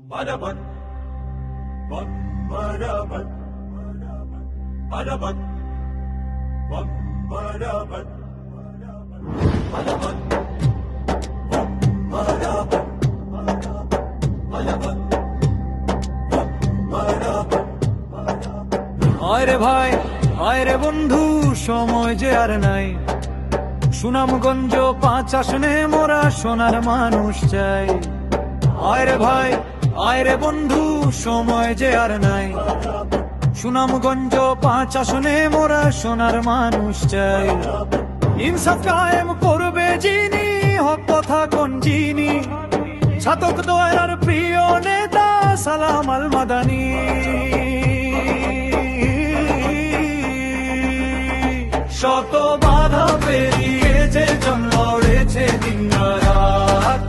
Badabat, bum, badabat, badabat, bum, badabat, badabat, bum, badabat, badabat, bum, badabat. আয় রে ভাই, আয় রে বন্ধু, সময় যে আর নাই। সুনামগঞ্জ 5 আসনে মোরা সোনার মানুষ চাই। আয় রে ভাই, আয় রে বন্ধু, সময় যে আর নাই। সুনামগঞ্জ 5 আসনে মোরা সোনার মানুষ চাই। ইনসাফ কায়েম করবে যিনি, হক কথা কোন যিনি, ছাতক দয়ার প্রিয় নেতা সালাম আল মাদানী। শত বাধা পেরিয়ে যে জন লড়েছে দিন রাত,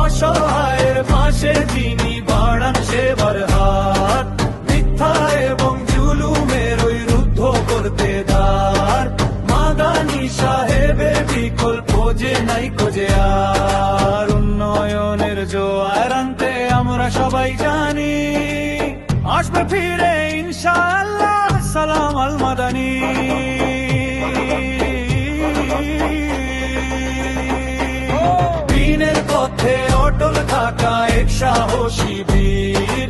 অসহায়ের পাশে যিনি বাড়ান সেবার হাত, মিথ্যা এবং জুলুমের ওই রুদ্ধ করতে দার, মাদানী সাহেবের বিকল্প যে নাই খোঁজে আর। উন্নয়নের জোয়ার আনতে আমরা সবাই জানি, আসবে ফিরে ইনশাআল্লাহ সালাম আল মাদানী। দিনের পথে অটল থাকা এক সাহসী বীর,